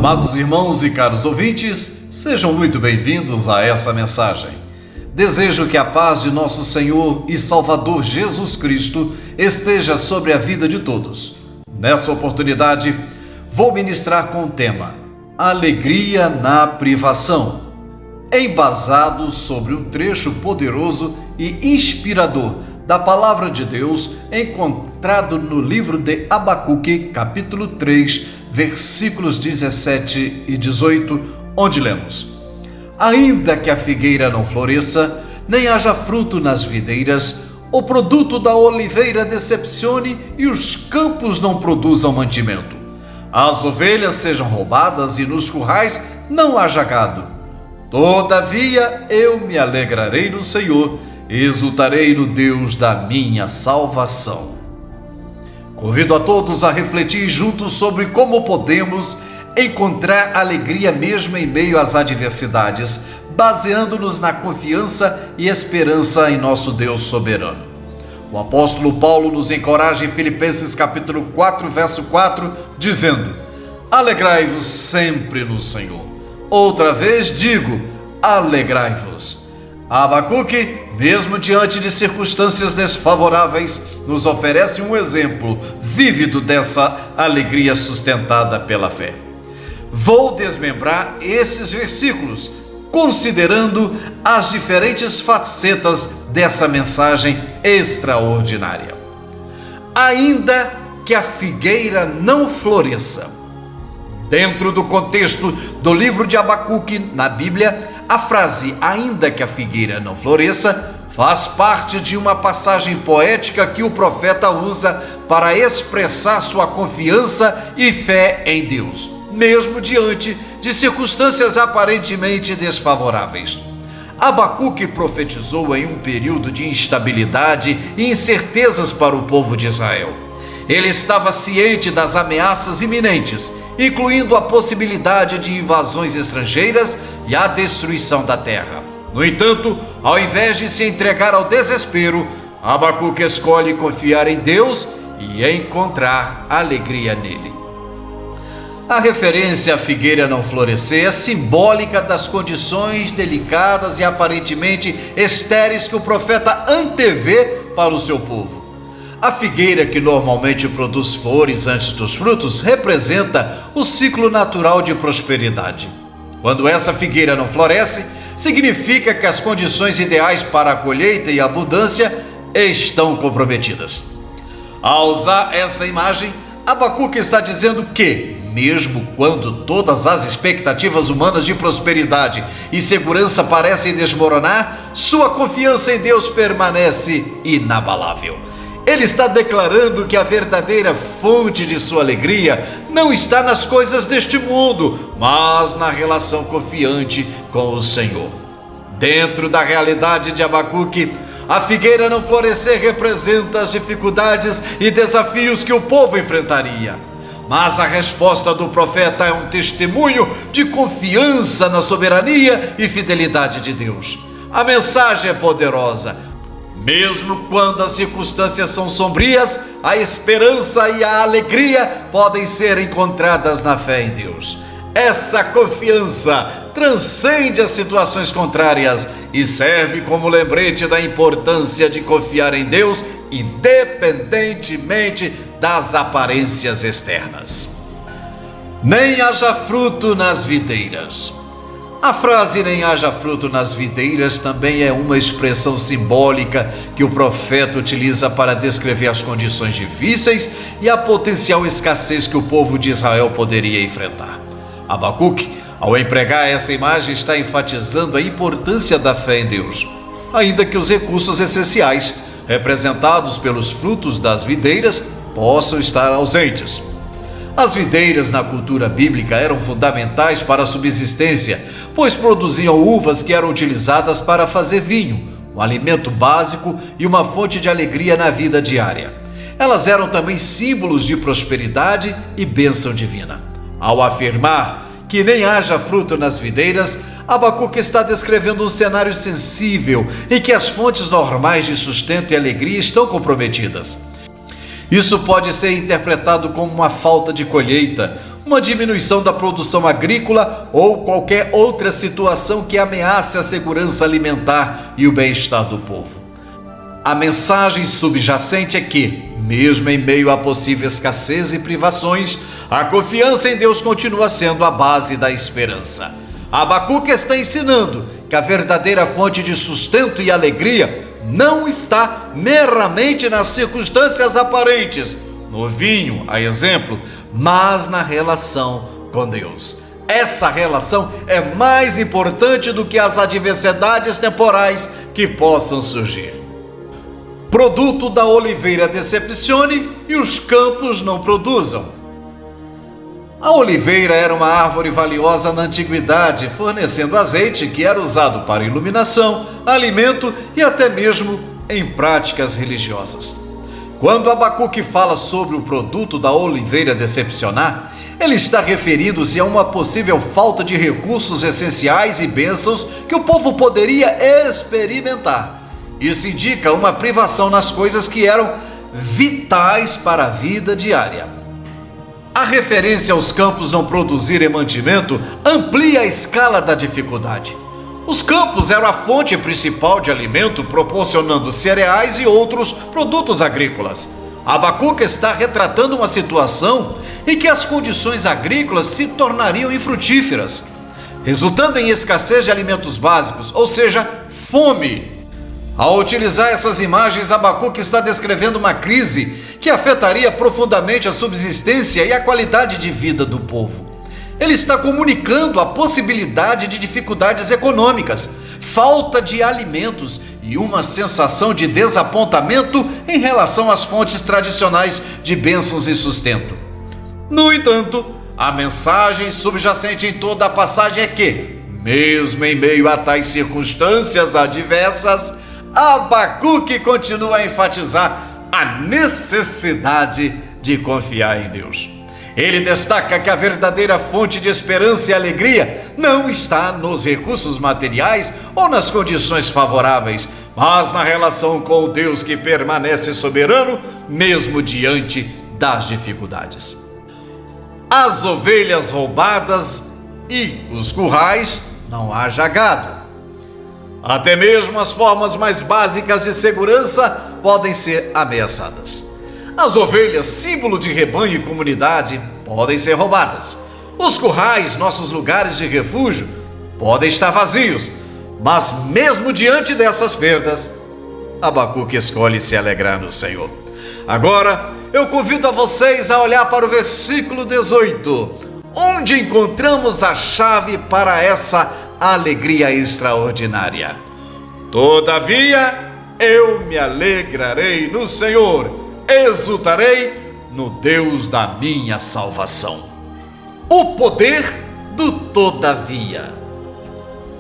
Amados irmãos e caros ouvintes, sejam muito bem-vindos a essa mensagem. Desejo que a paz de nosso Senhor e Salvador Jesus Cristo esteja sobre a vida de todos. Nessa oportunidade, vou ministrar com o tema Alegria na Privação, embasado sobre um trecho poderoso e inspirador da Palavra de Deus encontrado no livro de Abacuque, capítulo 3, versículos 17 e 18, onde lemos: Ainda que a figueira não floresça, nem haja fruto nas videiras, o produto da oliveira decepcione e os campos não produzam mantimento. As ovelhas sejam roubadas e nos currais não haja gado. Todavia eu me alegrarei no Senhor, exultarei no Deus da minha salvação. Convido a todos a refletir juntos sobre como podemos encontrar alegria mesmo em meio às adversidades, baseando-nos na confiança e esperança em nosso Deus soberano. O apóstolo Paulo nos encoraja em Filipenses capítulo 4, verso 4, dizendo: Alegrai-vos sempre no Senhor. Outra vez digo, alegrai-vos. Abacuque, mesmo diante de circunstâncias desfavoráveis, nos oferece um exemplo vívido dessa alegria sustentada pela fé. Vou desmembrar esses versículos, considerando as diferentes facetas dessa mensagem extraordinária. Ainda que a figueira não floresça. Dentro do contexto do livro de Abacuque na Bíblia, a frase ainda que a figueira não floresça faz parte de uma passagem poética que o profeta usa para expressar sua confiança e fé em Deus, mesmo diante de circunstâncias aparentemente desfavoráveis. Abacuque profetizou em um período de instabilidade e incertezas para o povo de Israel. Ele estava ciente das ameaças iminentes, incluindo a possibilidade de invasões estrangeiras e a destruição da terra. No entanto, ao invés de se entregar ao desespero, Abacuque escolhe confiar em Deus e encontrar alegria nele. A referência à figueira não florescer é simbólica das condições delicadas e aparentemente estéreis que o profeta antevê para o seu povo. A figueira, que normalmente produz flores antes dos frutos, representa o ciclo natural de prosperidade. Quando essa figueira não floresce, significa que as condições ideais para a colheita e a abundância estão comprometidas. Ao usar essa imagem, Abacuque está dizendo que, mesmo quando todas as expectativas humanas de prosperidade e segurança parecem desmoronar, sua confiança em Deus permanece inabalável. Ele está declarando que a verdadeira fonte de sua alegria não está nas coisas deste mundo, mas na relação confiante com o Senhor. Dentro da realidade de Abacuque, a figueira não florescer representa as dificuldades e desafios que o povo enfrentaria. Mas a resposta do profeta é um testemunho de confiança na soberania e fidelidade de Deus. A mensagem é poderosa. Mesmo quando as circunstâncias são sombrias, a esperança e a alegria podem ser encontradas na fé em Deus. Essa confiança transcende as situações contrárias e serve como lembrete da importância de confiar em Deus, independentemente das aparências externas. Nem haja fruto nas videiras. A frase nem haja fruto nas videiras também é uma expressão simbólica que o profeta utiliza para descrever as condições difíceis e a potencial escassez que o povo de Israel poderia enfrentar. Abacuque, ao empregar essa imagem, está enfatizando a importância da fé em Deus, ainda que os recursos essenciais, representados pelos frutos das videiras, possam estar ausentes. As videiras na cultura bíblica eram fundamentais para a subsistência, pois produziam uvas que eram utilizadas para fazer vinho, um alimento básico e uma fonte de alegria na vida diária. Elas eram também símbolos de prosperidade e bênção divina. Ao afirmar que nem haja fruto nas videiras, Abacuque está descrevendo um cenário sensível em que as fontes normais de sustento e alegria estão comprometidas. Isso pode ser interpretado como uma falta de colheita, uma diminuição da produção agrícola ou qualquer outra situação que ameace a segurança alimentar e o bem-estar do povo. A mensagem subjacente é que, mesmo em meio a possível escassez e privações, a confiança em Deus continua sendo a base da esperança. Abacuque está ensinando que a verdadeira fonte de sustento e alegria não está meramente nas circunstâncias aparentes, no vinho, a exemplo, mas na relação com Deus. Essa relação é mais importante do que as adversidades temporais que possam surgir. Produto da oliveira decepcione e os campos não produzam. A oliveira era uma árvore valiosa na antiguidade, fornecendo azeite que era usado para iluminação, alimento e até mesmo em práticas religiosas. Quando Abacuque fala sobre o produto da oliveira decepcionar, ele está referindo-se a uma possível falta de recursos essenciais e bênçãos que o povo poderia experimentar. Isso indica uma privação nas coisas que eram vitais para a vida diária. A referência aos campos não produzirem mantimento amplia a escala da dificuldade. Os campos eram a fonte principal de alimento, proporcionando cereais e outros produtos agrícolas. Abacuque está retratando uma situação em que as condições agrícolas se tornariam infrutíferas, resultando em escassez de alimentos básicos, ou seja, fome. Ao utilizar essas imagens, Abacuque está descrevendo uma crise que afetaria profundamente a subsistência e a qualidade de vida do povo. Ele está comunicando a possibilidade de dificuldades econômicas, falta de alimentos e uma sensação de desapontamento em relação às fontes tradicionais de bênçãos e sustento. No entanto, a mensagem subjacente em toda a passagem é que, mesmo em meio a tais circunstâncias adversas, Abacuque continua a enfatizar a necessidade de confiar em Deus. Ele destaca que a verdadeira fonte de esperança e alegria não está nos recursos materiais ou nas condições favoráveis, mas na relação com o Deus que permanece soberano, mesmo diante das dificuldades. As ovelhas roubadas e os currais não haja gado. Até mesmo as formas mais básicas de segurança podem ser ameaçadas. As ovelhas, símbolo de rebanho e comunidade, podem ser roubadas. Os currais, nossos lugares de refúgio, podem estar vazios. Mas mesmo diante dessas perdas, Abacuque escolhe se alegrar no Senhor. Agora, eu convido a vocês a olhar para o versículo 18, onde encontramos a chave para essa alegria extraordinária. Todavia, eu me alegrarei no Senhor, exultarei no Deus da minha salvação. O poder do todavia.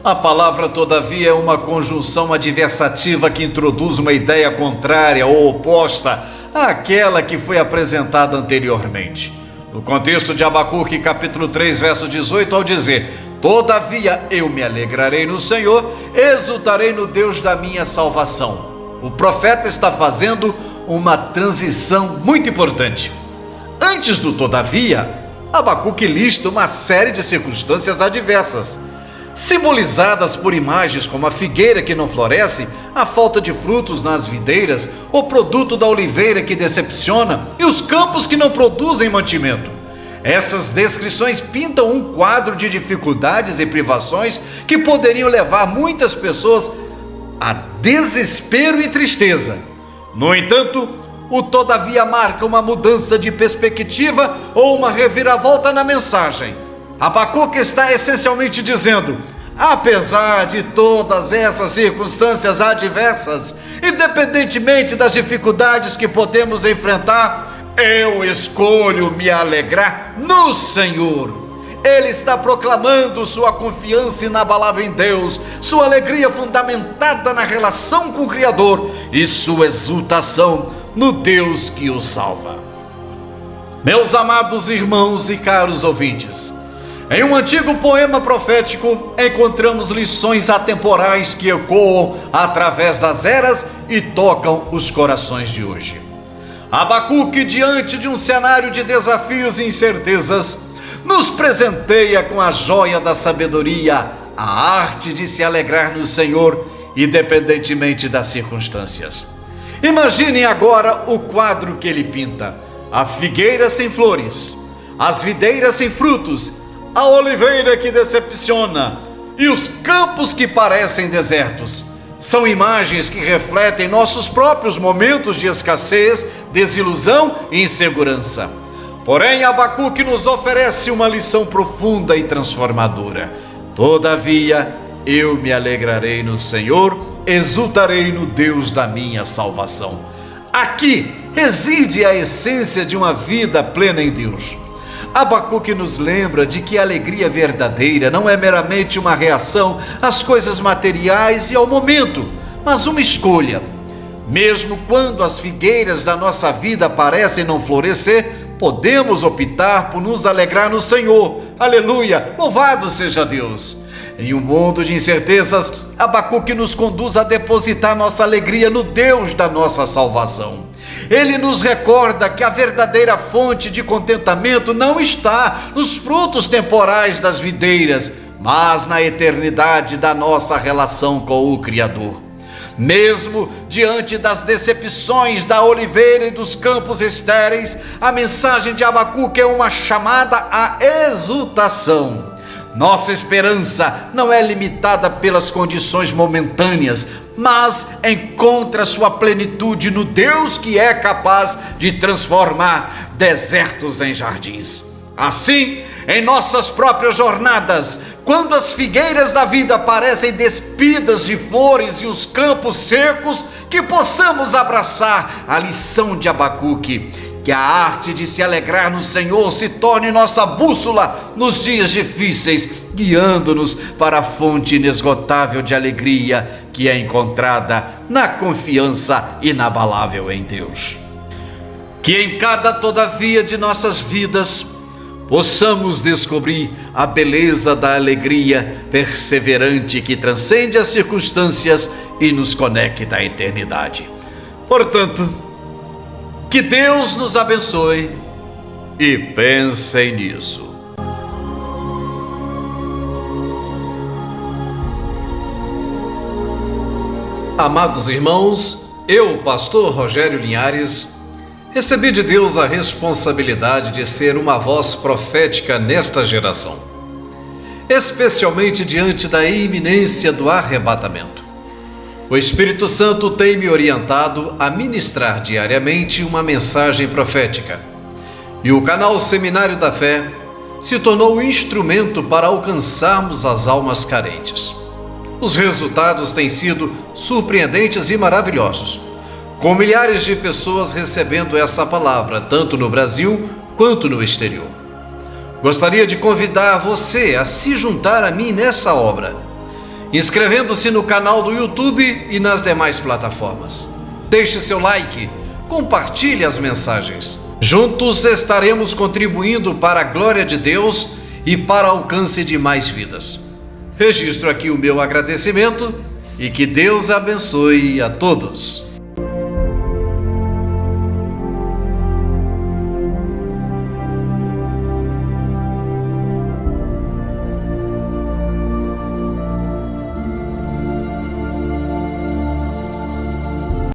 A palavra todavia é uma conjunção adversativa que introduz uma ideia contrária ou oposta àquela que foi apresentada anteriormente. No contexto de Abacuque, capítulo 3, verso 18, ao dizer: todavia eu me alegrarei no Senhor, exultarei no Deus da minha salvação. O profeta está fazendo uma transição muito importante. Antes do todavia, Abacuque lista uma série de circunstâncias adversas, simbolizadas por imagens como a figueira que não floresce, a falta de frutos nas videiras, o produto da oliveira que decepciona e os campos que não produzem mantimento. Essas descrições pintam um quadro de dificuldades e privações que poderiam levar muitas pessoas a desespero e tristeza. No entanto, o todavia marca uma mudança de perspectiva ou uma reviravolta na mensagem. Abacuque está essencialmente dizendo: apesar de todas essas circunstâncias adversas, independentemente das dificuldades que podemos enfrentar, eu escolho me alegrar no Senhor. Ele está proclamando sua confiança inabalável em Deus, sua alegria fundamentada na relação com o Criador e sua exultação no Deus que o salva. Meus amados irmãos e caros ouvintes, em um antigo poema profético encontramos lições atemporais que ecoam através das eras e tocam os corações de hoje. Abacuque, diante de um cenário de desafios e incertezas, nos presenteia com a joia da sabedoria, a arte de se alegrar no Senhor, independentemente das circunstâncias. Imaginem agora o quadro que ele pinta: a figueira sem flores, as videiras sem frutos, a oliveira que decepciona e os campos que parecem desertos. São imagens que refletem nossos próprios momentos de escassez, desilusão e insegurança. Porém, Abacuque nos oferece uma lição profunda e transformadora. Todavia, eu me alegrarei no Senhor, exultarei no Deus da minha salvação. Aqui reside a essência de uma vida plena em Deus. Abacuque nos lembra de que a alegria verdadeira não é meramente uma reação às coisas materiais e ao momento, mas uma escolha. Mesmo quando as figueiras da nossa vida parecem não florescer, podemos optar por nos alegrar no Senhor. Aleluia! Louvado seja Deus! Em um mundo de incertezas, Abacuque nos conduz a depositar nossa alegria no Deus da nossa salvação. Ele nos recorda que a verdadeira fonte de contentamento não está nos frutos temporais das videiras, mas na eternidade da nossa relação com o Criador. Mesmo diante das decepções da oliveira e dos campos estéreis, a mensagem de Abacuque é uma chamada à exultação. Nossa esperança não é limitada pelas condições momentâneas, mas encontra sua plenitude no Deus que é capaz de transformar desertos em jardins. Assim, em nossas próprias jornadas, quando as figueiras da vida parecem despidas de flores e os campos secos, que possamos abraçar a lição de Abacuque, que a arte de se alegrar no Senhor se torne nossa bússola nos dias difíceis, guiando-nos para a fonte inesgotável de alegria que é encontrada na confiança inabalável em Deus. Que em cada todavia de nossas vidas possamos descobrir a beleza da alegria perseverante que transcende as circunstâncias e nos conecta à eternidade. Portanto, que Deus nos abençoe e pensem nisso. Amados irmãos, eu, pastor Rogério Linhares, recebi de Deus a responsabilidade de ser uma voz profética nesta geração, especialmente diante da iminência do arrebatamento. O Espírito Santo tem me orientado a ministrar diariamente uma mensagem profética, e o canal Seminário da Fé se tornou o instrumento para alcançarmos as almas carentes. Os resultados têm sido surpreendentes e maravilhosos, com milhares de pessoas recebendo essa palavra, tanto no Brasil quanto no exterior. Gostaria de convidar você a se juntar a mim nessa obra, inscrevendo-se no canal do YouTube e nas demais plataformas. Deixe seu like, compartilhe as mensagens. Juntos estaremos contribuindo para a glória de Deus e para o alcance de mais vidas. Registro aqui o meu agradecimento e que Deus abençoe a todos.